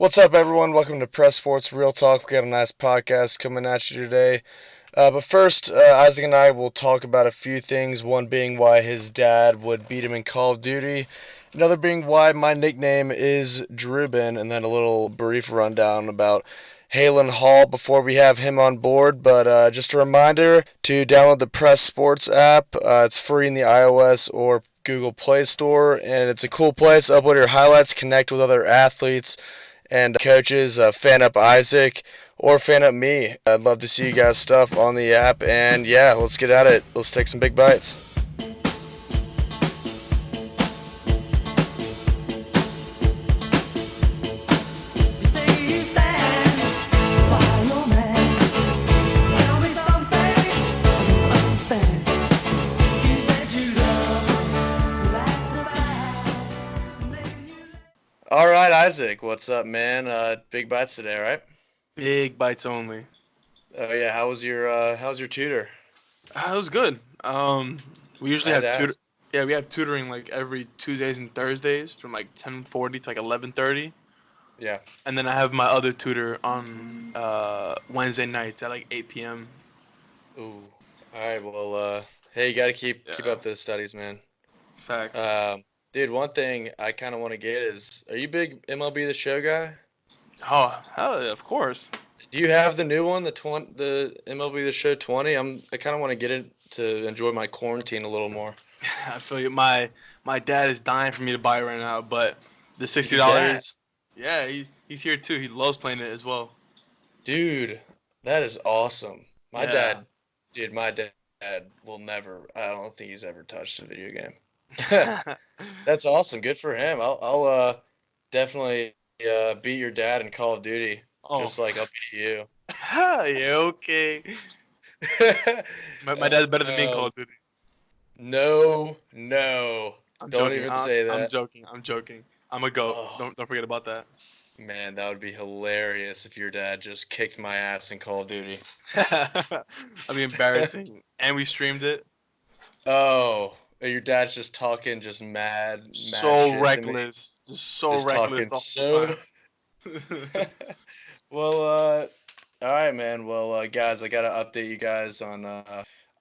What's up, everyone? Welcome to Press Sports Real Talk. We got a nice podcast coming at you today. But first, Isaac and I will talk about a few things. One being why his dad would beat him in Call of Duty. Another being why my nickname is Drubin. And then a little brief rundown about Halen Hall before we have him on board. But just a reminder to download the Press Sports app. It's free in the iOS or Google Play Store. And it's a cool place. Upload your highlights, connect with other athletes and coaches, fan up Isaac or fan up me. I'd love to see you guys' stuff on the app, and yeah, let's get at it. Let's take some big bites. All right, Isaac, what's up, man? Big bites today, right? Big bites only. Oh yeah, how's your tutor? It was good. We usually I'd have ask. we have tutoring like every Tuesdays and Thursdays from like 10:40 to like 11:30, Yeah. and then I have my other tutor on Wednesday nights at like 8 p.m. Ooh. All right. Well, hey, you gotta keep Yeah, up those studies, man. facts. Dude, one thing I kind of want to get is, are you big MLB The Show guy? Oh, hell yeah, of course. Do you have the new one, the MLB The Show 20? I kind of want to get it to enjoy my quarantine a little more. I feel you. My dad is dying for me to buy it right now, but the $60. Your dad, Yeah, he's here too. He loves playing it as well. dude, that is awesome. My Yeah. dad, dude, my dad will never. I don't think he's ever touched a video game. That's awesome. Good for him. I'll definitely beat your dad in Call of Duty, Oh. just like I'll beat you. Yeah, okay. My dad's better than me in Call Um, of Duty. no, I'm don't joking. even say I'm that. joking. I'm joking. I'm a goat. Oh. Don't forget about that. Man, that would be hilarious if your dad just kicked my ass in Call of Duty. That'd be embarrassing. And we streamed it. Oh, your dad's just talking just mad So shit to me. reckless. Just so Just reckless talking the whole so. time. Well, all right, man. Well, guys, I gotta update you guys on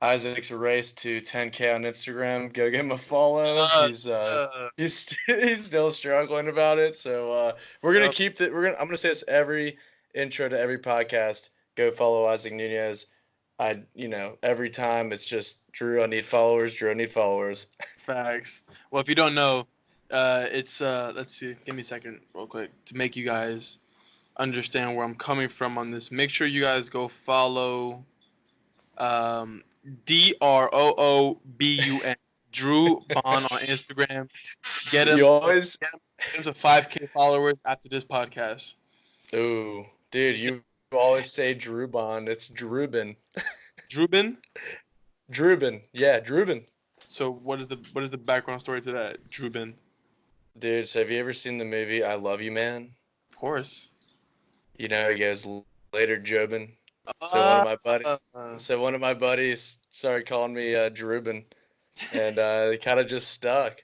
Isaac's race to 10K on Instagram. Go give him a follow. uh, He's still struggling about it. So we're gonna yep. keep that. I'm gonna say this every intro to every podcast. Go follow Isaac Nunez. Every time it's just Drew. I need followers. Drew. I need followers. Facts. Well, if you don't know, it's let's see. Give me a second, real quick, to make you guys understand where I'm coming from on this. Make sure you guys go follow um, DROOBUN Drew Bond on Instagram. Get him, You always. get him to 5K followers after this podcast. Ooh, dude, you always say Drew Bond. It's Drubin. Drubin. Drubin. Yeah, Drubin. So what is the background story to that? Drubin. Dude, so have you ever seen the movie I Love You, Man? Of course. You know, he goes later Jobin. So Uh, one of my buddies started calling me Drubin, and it kind of just stuck.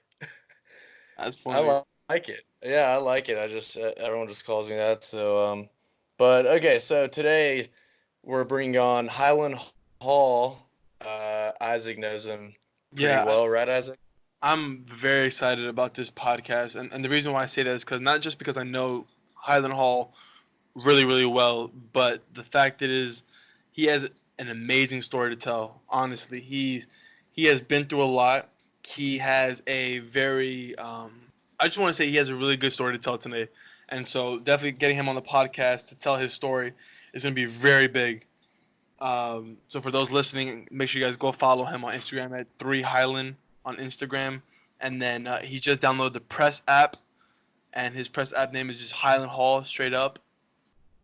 that's I funny. like it. Yeah, I like it. I just everyone just calls me that. So but okay. So today we're bringing on Highland Hall. Isaac knows him pretty Yeah, well, right, Isaac? I'm very excited about this podcast, and the reason why I say that is because not just because I know Highland Hall really, really well, but the fact that is he has an amazing story to tell. Honestly, he has been through a lot. He has a very I just want to say he has a really good story to tell today, and so definitely getting him on the podcast to tell his story is going to be very big. So for those listening, make sure you guys go follow him on Instagram at 3Highland on Instagram, and then he just downloaded the Press app, and his Press app name is just Highland Hall straight up.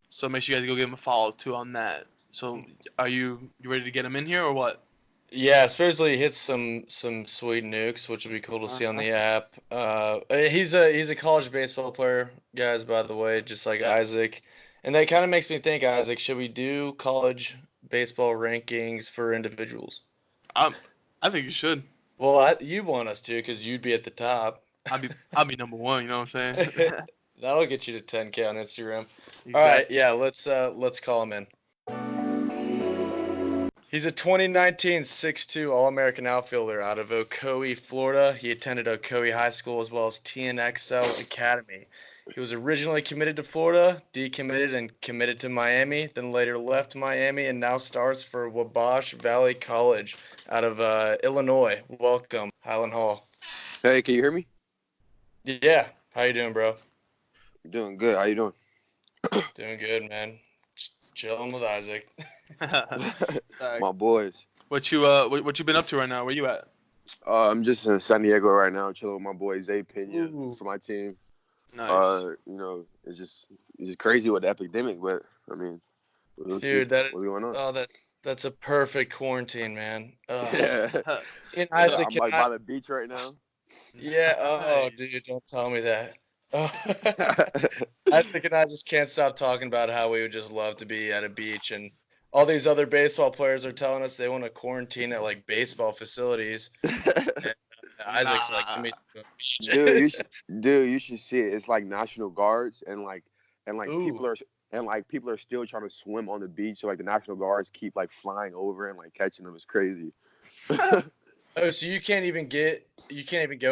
So make sure you guys go give him a follow too on that. So are you ready to get him in here or what? Yeah, supposedly he hits some sweet nukes, which would be cool to see on Uh-huh. the app. He's a college baseball player, guys, by the way, just like Yeah. Isaac. And that kind of makes me think, Isaac, should we do college baseball rankings for individuals? I I think you should. Well, you want us to, because you'd be at the top. I'll be number one. You know what I'm saying? That'll get you to 10K on Instagram. Exactly. All right, yeah, let's call him in. He's a 2019 6'2" All-American outfielder out of Ocoee, Florida. He attended Ocoee High School as well as TNXL Academy. He was originally committed to Florida, decommitted and committed to Miami, then later left Miami and now starts for Wabash Valley College out of Illinois. Welcome, Highland Hall. Hey, can you hear me? Yeah, how you doing, bro? I'm doing good. How you doing? Doing good, man. Chilling with Isaac. My boys. What you been up to right now? Where you at? I'm just in San Diego right now, chilling with my boy Zay Pena Ooh. for my team. Nice. It's just crazy with the epidemic, but I mean, we'll see Dude, what's going on. That's a perfect quarantine, man. Yeah. And So Isaac, I'm like by the beach right now. yeah. Oh, Nice. dude, don't tell me that. Oh. Isaac and I just can't stop talking about how we would just love to be at a beach, and all these other baseball players are telling us they want to quarantine at like baseball facilities. And Isaac's like, give me the beach. Dude, you should see it. It's like National Guards and Ooh. people are still trying to swim on the beach. So like the National Guards keep like flying over and like catching them. It's crazy. Oh, so you can't even go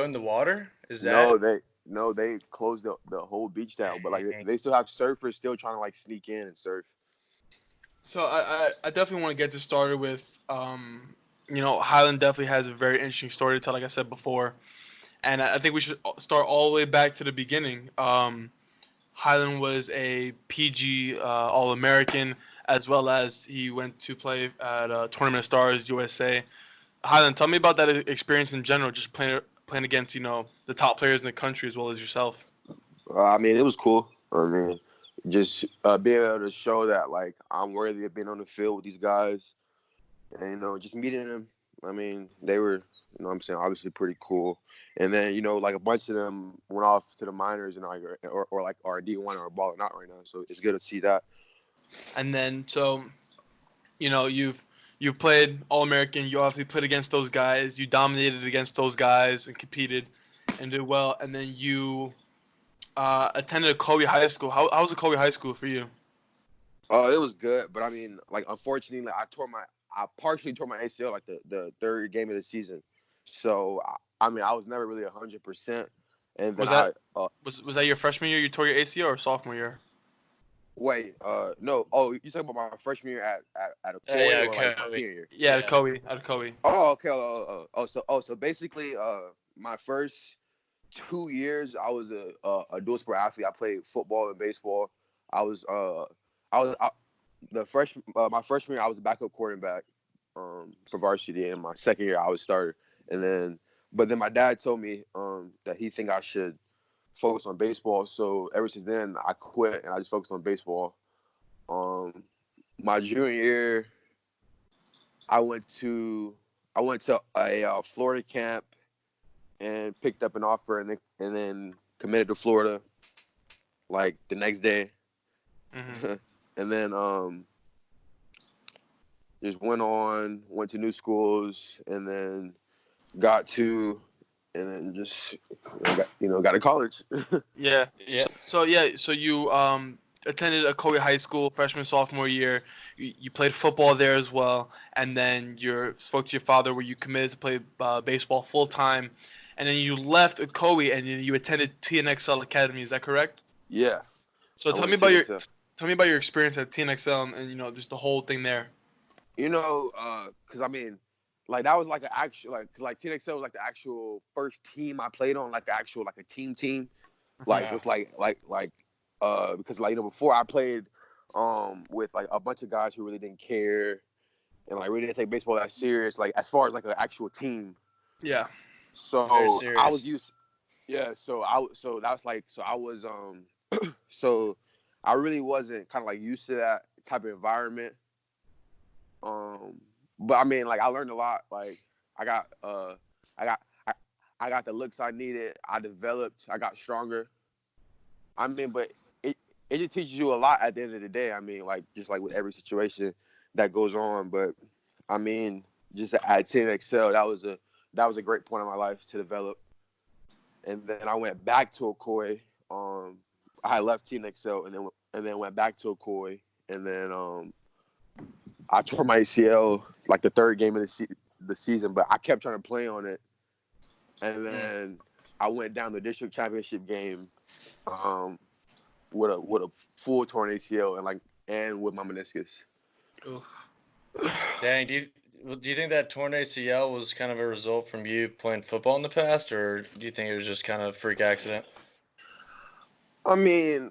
in the water? Is that? No, they closed the whole beach down, but like they still have surfers still trying to like sneak in and surf. So I definitely want to get this started with Highland definitely has a very interesting story to tell, like I said before, and I think we should start all the way back to the beginning. Highland was a PG All-American, as well as he went to play at Tournament of Stars USA. Highland, tell me about that experience in general, just playing against the top players in the country as well as yourself. I mean, it was cool. I mean, just being able to show that like I'm worthy of being on the field with these guys, and just meeting them. I mean, they were, what I'm saying, obviously pretty cool. And then like a bunch of them went off to the minors and like or like our D1 or balling out right now. So it's good to see that. And then so, you've played All-American. You obviously played against those guys. You dominated against those guys and competed and did well. And then you attended Ocoee High School. How was Ocoee High School for you? Oh, it was good, but I mean, like unfortunately, I partially tore my ACL like the third game of the season. So I mean, I was never really 100%. And then was that your freshman year you tore your ACL or sophomore year? Wait, no. Oh, you talking about my freshman year at Ocoee Yeah, or like okay. my senior year? Yeah, at Ocoee. Oh, okay. So basically, my first 2 years, I was a dual sport athlete. I played football and baseball. My freshman year, I was a backup quarterback for varsity, and my second year, I was starter. But then my dad told me that he think I should focus on baseball. So ever since then, I quit and I just focused on baseball. My junior year, I went to a Florida camp and picked up an offer and then committed to Florida like the next day. Mm-hmm. And then just went to new schools and then got to to college. Yeah. Yeah. So you attended Ocoee High School freshman sophomore year. You played football there as well, and then you spoke to your father where you committed to play baseball full time, and then you left Ocoee and you attended TNXL Academy. Is that correct? Yeah. So tell me about your experience at TNXL and just the whole thing there. Because I mean, like that was like an actual because like TNXL was like the actual first team I played on, like a team, like with because like before I played with like a bunch of guys who really didn't care and like really didn't take baseball that serious, like as far as like an actual team. Yeah. So Very serious. I was used. Yeah. So so I really wasn't kind of like used to that type of environment. But I mean, like I learned a lot. Like I got the looks I needed. I developed. I got stronger. I mean, but it just teaches you a lot at the end of the day. I mean, like just like with every situation that goes on. But I mean, just at TNXL, that was a great point in my life to develop. And then I went back to Ocoee I had left Team Excel and then went back to Akoi, and then I tore my ACL like the third game of the season, but I kept trying to play on it, and then I went down the district championship game with a full torn ACL and with my meniscus. Oof. Dang, do you think that torn ACL was kind of a result from you playing football in the past, or do you think it was just kind of a freak accident? I mean,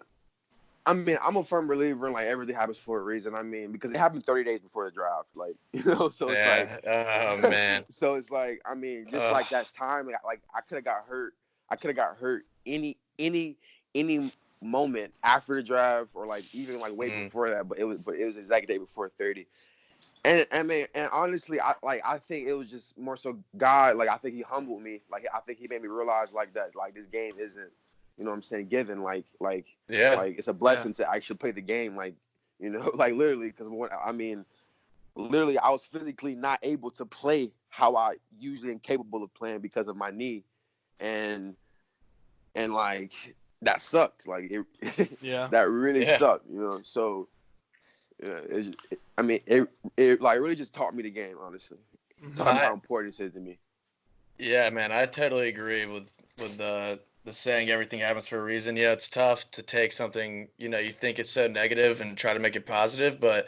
I'm a firm believer in like everything happens for a reason. I mean, because it happened 30 days before the draft, like so it's like, oh man, so it's like, I mean, just like that time, like I could have got hurt. I could have got hurt any moment after the draft or like even like way before that. But it was the exact day before 30. And I mean, and honestly, I think it was just more so God. Like I think He humbled me. Like I think He made me realize like that like this game isn't, you know what I'm saying, given like it's a blessing to actually play the game, like, you know, like literally, because I mean, literally I was physically not able to play how I usually am capable of playing because of my knee, and like that sucked, like it that really sucked, you know. So it like really just taught me the game, honestly. Taught me how important it is to me. Yeah, man, I totally agree with the saying everything happens for a reason. Yeah, it's tough to take something, you know, you think is so negative and try to make it positive, but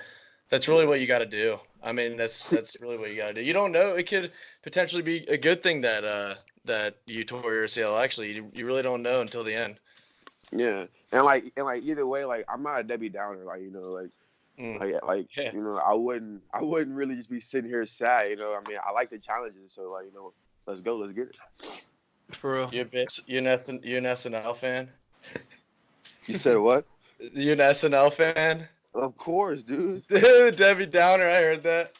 that's really what you got to do. I mean, that's really what you got to do. You don't know, it could potentially be a good thing that that you tore your ACL. Actually, you really don't know until the end. Yeah, and like either way, like I'm not a Debbie Downer, like, you know, like you know, I wouldn't really just be sitting here sad, you know. I mean, I like the challenges, so like, you know, let's go, let's get it. For real. You an SNL fan? You said what? You an SNL fan? Of course, dude. Dude, Debbie Downer, I heard that.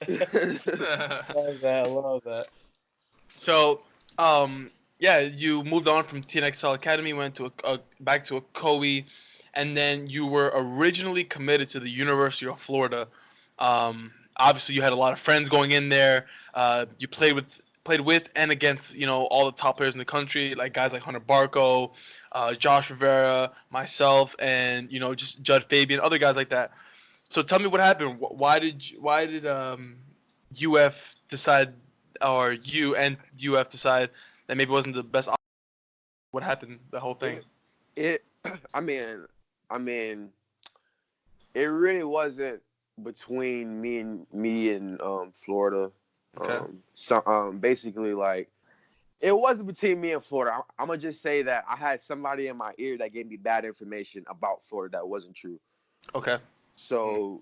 Love that. So, yeah, you moved on from TNXL Academy, went to back to Akoi, and then you were originally committed to the University of Florida. Obviously, you had a lot of friends going in there. You played with and against, you know, all the top players in the country, like guys like Hunter Barco, Josh Rivera, myself, and, you know, just Judd Fabian, other guys like that. So tell me what happened. Why did UF decide, or you and UF decide that maybe wasn't the best option? What happened? The whole thing. I mean, it really wasn't between me and Florida. Okay. Basically, like, it wasn't between me and Florida. I'm gonna just say that I had somebody in my ear that gave me bad information about Florida that wasn't true. Okay. So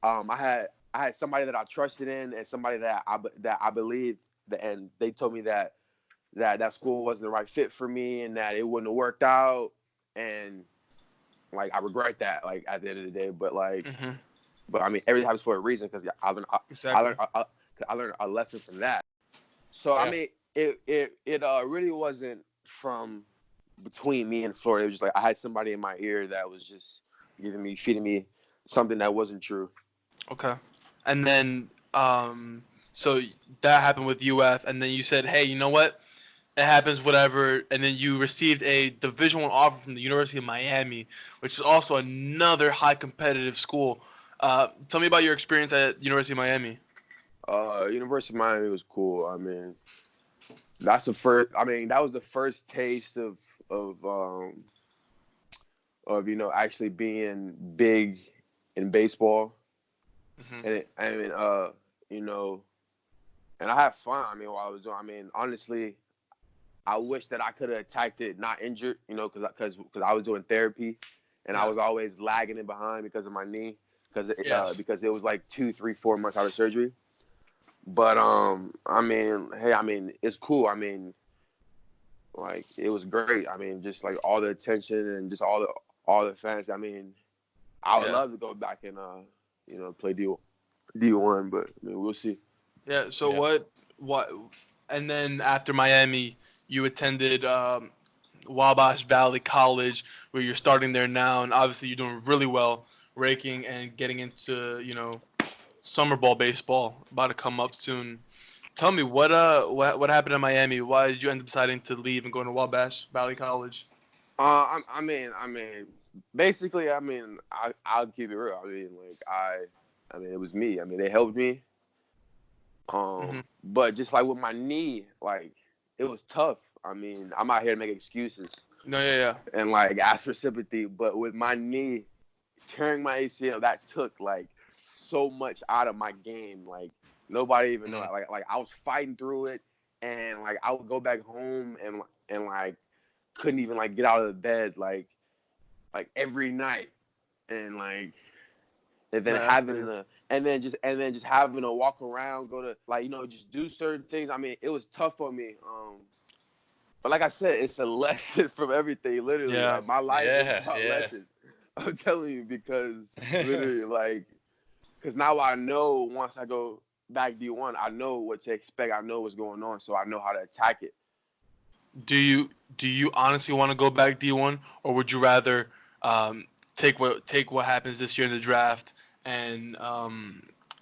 I had somebody that I trusted in, and somebody that I believed, and they told me that school wasn't the right fit for me, and that it wouldn't have worked out, and like I regret that, like, at the end of the day. But like, but I mean, everything happens for a reason, because I learned a lesson from that. So I mean, it really wasn't from between me and Florida. It was just like I had somebody in my ear that was just feeding me something that wasn't true. Okay. And then so that happened with UF, and then you said, hey, you know what? It happens, whatever. And then you received a Division I offer from the University of Miami, which is also another high competitive school. Tell me about your experience at University of Miami. University of Miami was cool. I mean, that was the first taste of you know, actually being big in baseball. And you know, and I had fun. I mean, while I was doing, I mean, honestly, I wish that I could have attacked it not injured, you know, because I was doing therapy, and I was always lagging it behind because of my knee, because it was like 2, 3, 4 months out of surgery. But I mean, hey, I mean, it's cool. I mean, like, it was great. I mean, just like all the attention and just all the fans. I mean, I would love to go back and you know, play D1, but I mean, we'll see. Yeah. So what? And then after Miami, you attended Wabash Valley College, where you're starting there now, and obviously you're doing really well, raking and getting into, you know, summer ball baseball, about to come up soon. Tell me what happened in Miami? Why did you end up deciding to leave and go to Wabash Valley College? I mean, basically, I'll keep it real. I mean, it was me. I mean, they helped me. Hmm. But just like with my knee, like it was tough. I mean, I'm out here to make excuses No, yeah, and like ask for sympathy, but with my knee tearing my ACL, that took like so much out of my game. Like nobody even know. Mm. Like I was fighting through it, and like I would go back home and like couldn't even like get out of the bed like every night, and like and then yeah. having to and then just having to walk around, go to like just do certain things. I mean, it was tough for me. But like I said, it's a lesson from everything. Literally, Yeah. like my life is Yeah, about yeah. lessons. I'm telling you because literally, like, because now I know once I go back D1, I know what to expect. I know what's going on, so I know how to attack it. Do you honestly want to go back D1, or would you rather um, take what happens this year in the draft and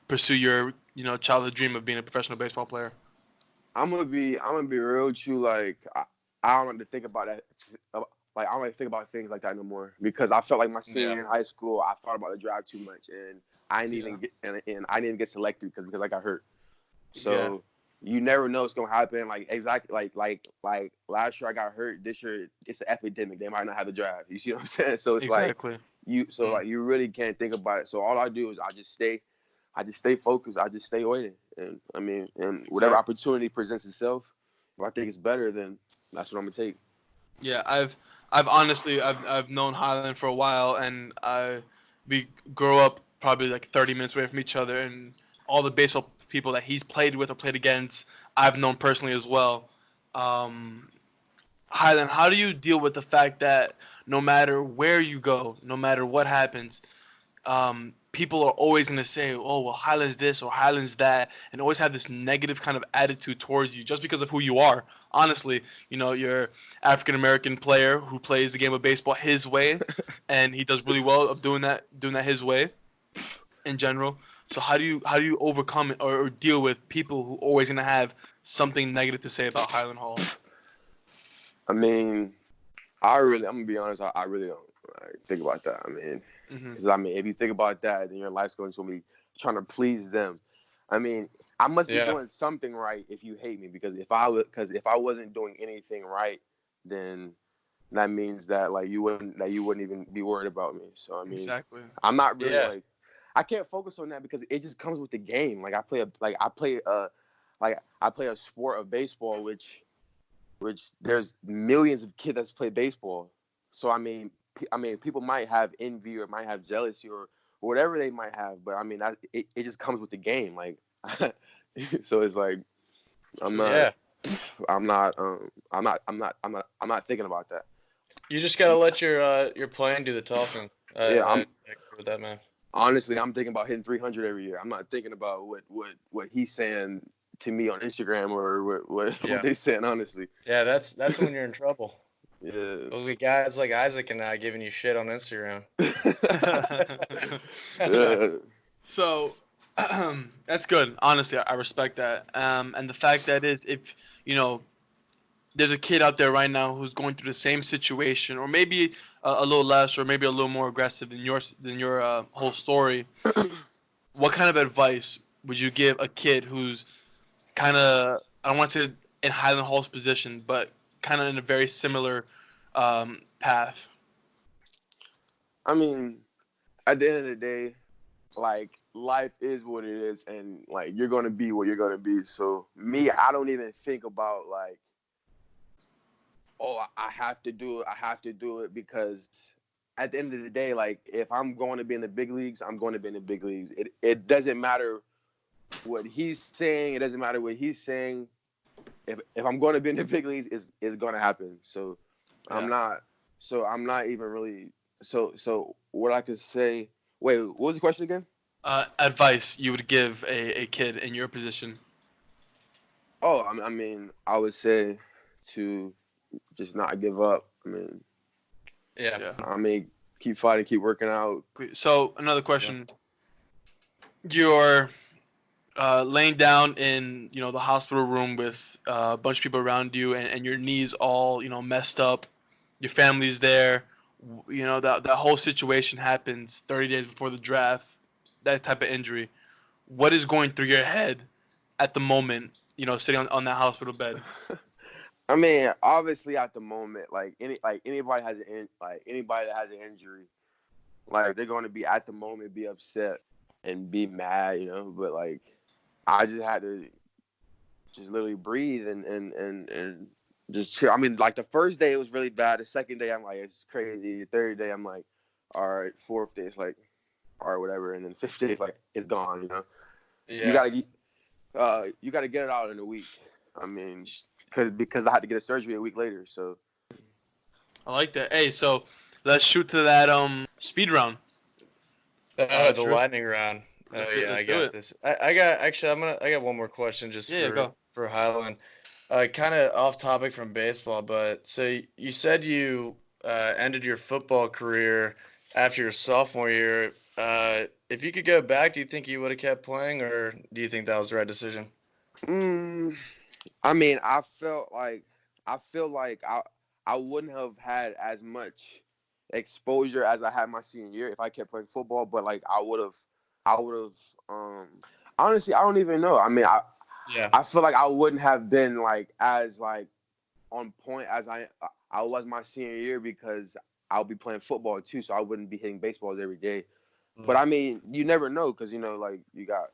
pursue your childhood dream of being a professional baseball player? I'm gonna be real with you. Like I don't like to think about that. Like I don't like to think about things like that no more because I felt like my senior Yeah. year in high school, I thought about the draft too much, and I didn't Yeah. even get and I didn't even get selected because I got hurt. Yeah. So you never know what's gonna happen. Like exactly like last year I got hurt. This year it's an epidemic. They might not have the draft. You see what I'm saying? So it's like Exactly. Mm. like you really can't think about it. So all I do is I just stay focused. I just stay waiting. And I mean, and whatever Exactly. opportunity presents itself, if I think it's better, then that's what I'm gonna take. Yeah. I've honestly I've known Highland for a while, and we grow up probably like 30 minutes away from each other, and all the baseball people that he's played with or played against, I've known personally as well. Um, Highland, how do you deal with the fact that no matter where you go, no matter what happens, people are always going to say, oh, well, Highland's this or Highland's that, and always have this negative kind of attitude towards you just because of who you are. Honestly, you're African American player who plays the game of baseball his way, and he does really well of doing that his way in general. So how do you overcome it or deal with people who always going to have something negative to say about Highland Hall? I mean, I'm gonna be honest. I really don't think about that. I mean, Hmm. because I mean, if you think about that, then your life's going to be trying to please them. I mean, I must be Yeah. doing something right if you hate me. Because if I wasn't doing anything right, then that means that like you wouldn't even be worried about me. So I mean, Exactly. I'm not really Yeah. like I can't focus on that because it just comes with the game. Like I play a sport of baseball, which there's millions of kids that play baseball. So I mean, people might have envy or might have jealousy or whatever they might have, but I mean, it just comes with the game. Like, so it's like I'm True. not, Yeah. I'm not thinking about that. You just gotta let your plan do the talking. Yeah, I agree with that, man. honestly, I'm thinking about hitting 300 every year. I'm not thinking about what he's saying to me on Instagram or what Yeah. they saying. Honestly, Yeah, that's when you're in trouble. yeah. There'll be guys like Isaac and I giving you shit on Instagram. Yeah. So that's good. Honestly, I respect that. And the fact that is, if you know, there's a kid out there right now who's going through the same situation, or maybe a little less, or maybe a little more aggressive than your whole story. What kind of advice would you give a kid who's kind of, I don't want to say in Highland Hall's position, but kind of in a very similar path? I mean, at the end of the day, like life is what it is, and like you're gonna be what you're gonna be. So me, I don't even think about like, oh, I have to do it. I have to do it because at the end of the day, like if I'm going to be in the big leagues, I'm going to be in the big leagues. It doesn't matter what he's saying. It doesn't matter what he's saying. If I'm going to be in the big leagues, it's going to happen. So I'm Yeah. not. So I'm not even really. So what I could say. Wait, what was the question again? Advice you would give a kid in your position? Oh, I mean, I would say to just not give up. Yeah. Yeah. I mean, keep fighting, keep working out. So another Yeah. question: You're laying down in the hospital room with a bunch of people around you, and your knees all messed up. your family's there. You know, that whole situation happens 30 days before the draft. That type of injury. What is going through your head at the moment? You know, sitting on that hospital bed. I mean, obviously at the moment, anybody anybody that has an injury, like they're going to be at the moment be upset and be mad, you know. But like, I just had to just literally breathe and just chill. I mean, like the first day it was really bad. The second day I'm like, it's crazy. The third day I'm like, all right. Fourth day it's like, all right, whatever. And then fifth day it's like, it's gone. You know, Yeah. you gotta get it out in a week. I mean, because I had to get a surgery a week later. So I like that. Hey, so let's shoot to that speed round. The True. lightning round. Let's Oh do- yeah, let's I do got it. this. I got one more question just Yeah, go. for Highland. Kind of off topic from baseball, but so you said you ended your football career after your sophomore year. If you could go back, do you think you would have kept playing, or do you think that was the right decision? I mean, I feel like I wouldn't have had as much exposure as I had my senior year if I kept playing football. But like I would have. Honestly, I don't even know. I mean, Yeah. I feel like I wouldn't have been like as like on point as I was my senior year because I'll be playing football too, so I wouldn't be hitting baseballs every day. But I mean, you never know because you know, like you got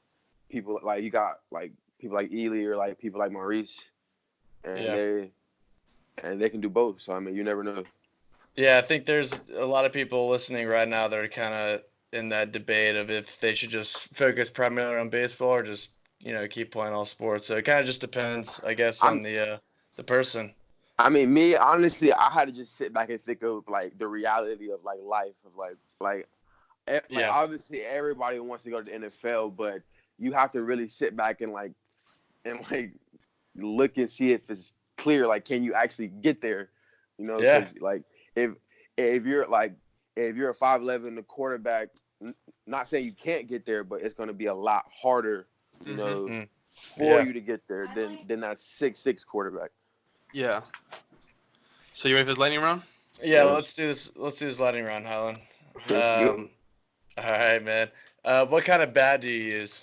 people like Ely or like people like Maurice, and Yeah. they can do both. So I mean, you never know. Yeah, I think there's a lot of people listening right now that are kind of in that debate of if they should just focus primarily on baseball or just, keep playing all sports. So it kind of just depends, I guess, on I'm the person. I mean, me honestly, I had to just sit back and think of like the reality of like life of like Yeah. obviously everybody wants to go to the NFL, but you have to really sit back and like look and see if it's clear. Like, can you actually get there? You know, Yeah. because like if you're like if you're a 5'11" quarterback, not saying you can't get there, but it's going to be a lot harder, you know, Mm. for Yeah. you to get there than that 6'6" quarterback. Yeah. So you ready for this lightning round? Yeah, Yeah. let's do this. Let's do this lightning round, Highland. Let's go. All right, man. What kind of bat do you use?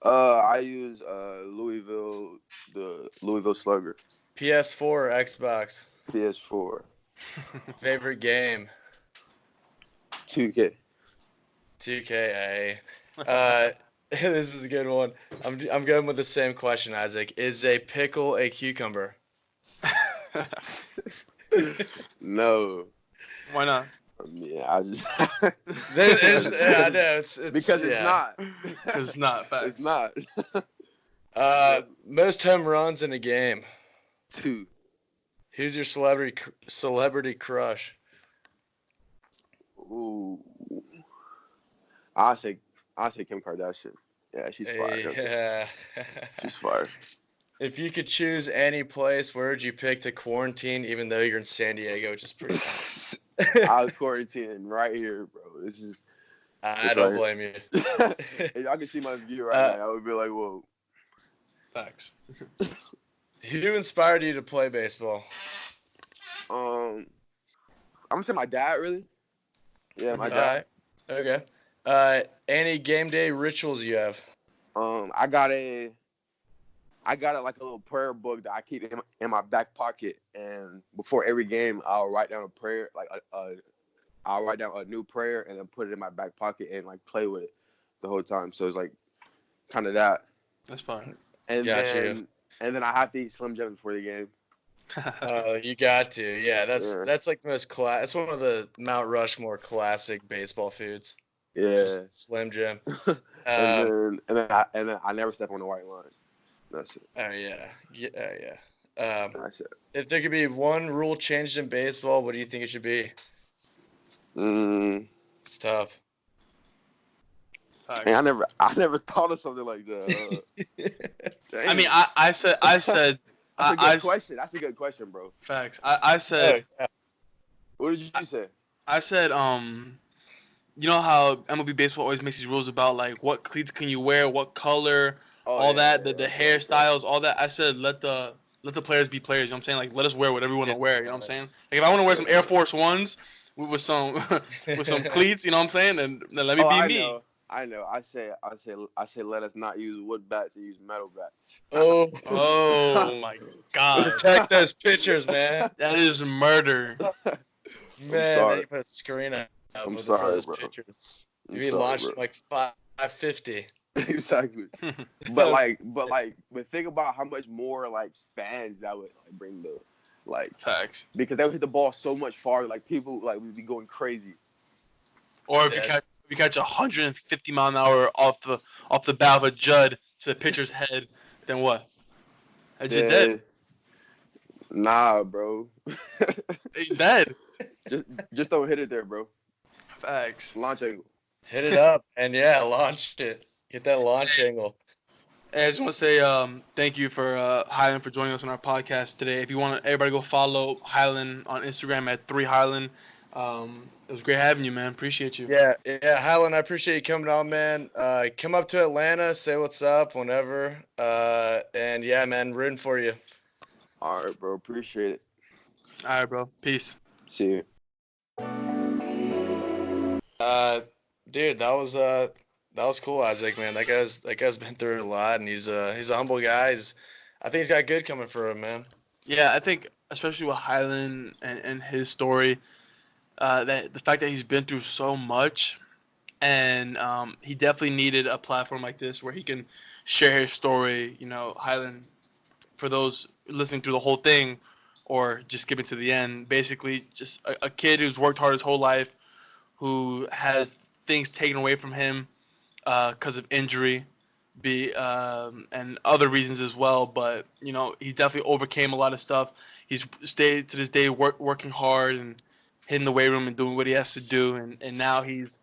I use the Louisville Slugger, PS4 or Xbox? PS4, Favorite game? 2K. 2K. This is a good one. I'm going with the same question, Isaac. Is a pickle a cucumber? No, Why not? yeah, I just Yeah, I know it's because it's yeah. not. Because it's not. Facts. It's not. Most home runs in a game. 2. Who's your celebrity crush? Ooh, I say Kim Kardashian. Yeah, she's fire. Yeah. She's fire. If you could choose any place, where would you pick to quarantine, even though you're in San Diego, which is pretty nice? I was quarantining right here, bro. This is. I don't blame you. If y'all can see my view right now, I would be like, whoa. Facts. Who inspired you to play baseball? I'm gonna say my dad, really. Yeah, my dad. Okay. Any game day rituals you have? I got like a little prayer book that I keep in my back pocket, and before every game, I'll write down a prayer, like I'll write down a new prayer and then put it in my back pocket and like play with it the whole time. So it's like kind of that. That's fine. And Gotcha. then I have to eat Slim Jim before the game. You got to. Yeah, Yeah. that's like the most That's one of the Mount Rushmore classic baseball foods. Yeah. Just Slim Jim. and then I never step on the white line. That's it. Oh yeah. Yeah. That's it. If there could be one rule changed in baseball, what do you think it should be? It's tough. Facts. Man, I never thought of something like that. I mean, I said. That's a good question. That's a good question, bro. Facts. I said. Oh, yeah. What did you say? I said. You know how MLB baseball always makes these rules about like what cleats can you wear, what color, all that, the hairstyles, all that. I said let the let the players be players. You know what I'm saying? Like, let us wear whatever we want to Yes, wear. You know what I'm saying? Like, if I want to wear some Air Force Ones with some with some right. cleats, you know what I'm saying? Then let me Oh, be I me. know. I know. I say, let us not use wood bats and use metal bats. Oh, Oh my God, protect those pitchers, man. that is murder. I'm Man, they sorry. need to put a screen up I'm for sorry, those bro. pitchers. I'm You be sorry, launching bro. like 550. Exactly. But think about how much more like fans that would like bring the like Facts. because they would hit the ball so much farther. Like people like would be going crazy. Or Yeah, if you catch 150 mile an hour off the bow of a Judd to the pitcher's head, then what? That you're dead. Then nah, bro. You're dead. just just don't hit it there, bro. Facts. Launch angle. hit it up and yeah, launch it. Get that launch angle. Hey, I just want to say thank you for Highland for joining us on our podcast today. If you want everybody go follow Highland on Instagram at 3Highland. It was great having you, man. Appreciate you. Yeah, Highland, I appreciate you coming on, man. Come up to Atlanta, say what's up whenever. And yeah, man, rooting for you. All right, bro. Appreciate it. All right, bro. Peace. See you. Dude, that was cool, Isaac, man. That guy's been through a lot, and he's a humble guy. I think he's got good coming for him, man. Yeah, I think especially with Highland and his story, that the fact that he's been through so much, and he definitely needed a platform like this where he can share his story. You know, Highland, for those listening through the whole thing, or just skipping to the end, basically just a kid who's worked hard his whole life, who has things taken away from him because of injury, and other reasons as well. But you know, he definitely overcame a lot of stuff. He's stayed to this day working hard and hitting the weight room and doing what he has to do. And now he's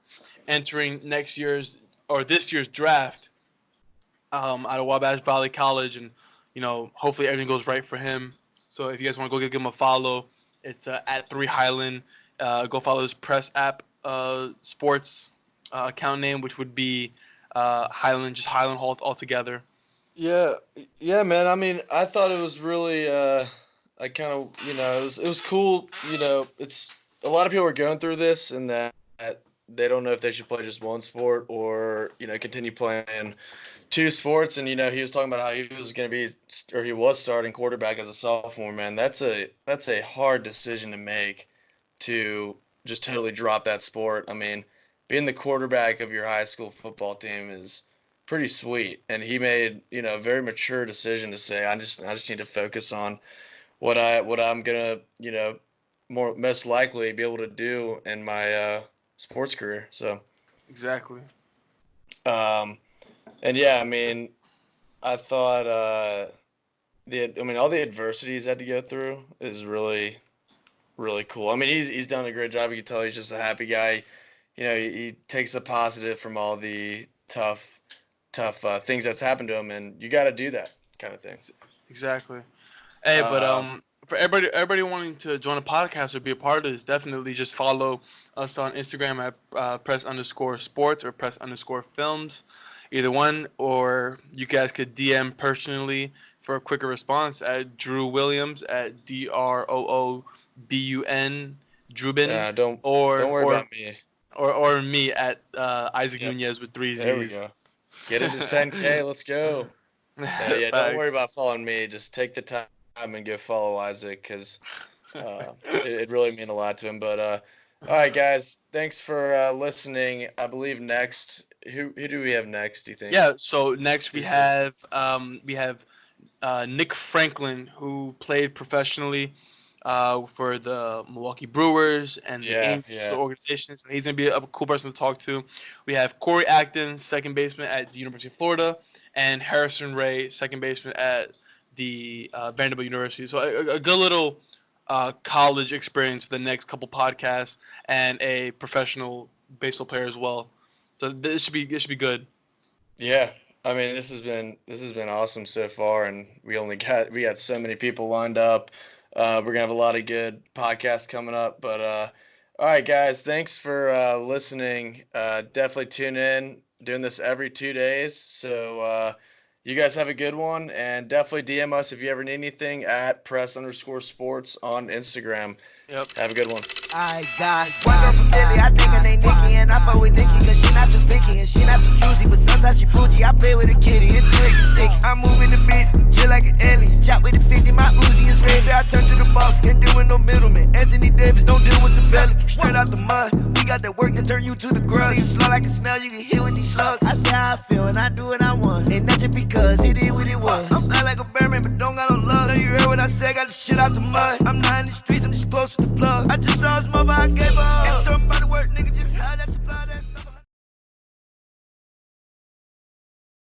entering next year's or this year's draft out of Wabash Valley College, and you know, hopefully everything goes right for him. So if you guys want to go give him a follow, it's at 3Highland. Go follow his press app sports account name, which would be Highland, just Highland Hall altogether. Yeah, yeah, man. I mean, I thought it was really, I kind of, it was cool. It's a lot of people are going through this, and that they don't know if they should play just one sport or continue playing two sports. And he was talking about how he was going to be, or he was starting quarterback as a sophomore. Man, that's a hard decision to make, to just totally drop that sport. I mean, being the quarterback of your high school football team is pretty sweet. And he made, a very mature decision to say, I just need to focus on what I'm gonna, most likely be able to do in my sports career. So Exactly. um and yeah, I mean, I thought all the adversity he's had to go through is really, really cool. I mean, he's done a great job. You can tell he's just a happy guy. He takes a positive from all the tough things that's happened to him, and you got to do that kind of thing. Exactly. Hey, but Uh, for everybody wanting to join a podcast or be a part of this, definitely just follow us on Instagram at press_sports or press_films, either one, or you guys could DM personally for a quicker response at Drew Williams at DROOBUN Drubin, don't worry or about me. or me at Isaac Yep, Nunez with three there we Z's. go. Get it to 10K. Let's go. Yeah, don't worry Facts. about following me. Just take the time and go follow Isaac, because it really mean a lot to him. But all right, guys, thanks for listening. I believe next, who do we have next? Do you think? Yeah. So next This is- we have Nick Franklin, who played professionally for the Milwaukee Brewers and the Yeah, Angels yeah. organizations. And he's gonna be a cool person to talk to. We have Corey Acton, second baseman at the University of Florida, and Harrison Ray, second baseman at the Vanderbilt University. So a good little college experience for the next couple podcasts, and a professional baseball player as well. So this should be good. Yeah, I mean, this has been awesome so far, and we got so many people lined up. We're gonna have a lot of good podcasts coming up. But all right, guys, thanks for listening. Definitely tune in. Doing this every 2 days, so You guys have a good one, and definitely DM us if you ever need anything at @press_sports on Instagram. Yep. Have a good one. I got one girl from Philly, I think her name Nikki, and I fuck with Nikki, cause she not too picky, and she not too choosy, but sometimes she bougie, I play with a kitty, and twigs and sticky. I'm moving the beat, chill like an alien, chop with the 50, my Uzi is ready. Say I turn to the boss, can't deal with no middleman, Anthony Davis, don't deal with the belly. Straight out the mud, we got that work that turn you to the grub. You slow like a snail, you get hit with these slugs. I say how I feel, and I do what I want, and not just because it is what it was. I'm fly like a bearman, but don't got no love. Know you heard what I said, got the shit out the mud. I'm not in the streets, I'm just close with the plug. I just saw his mother, I gave her up.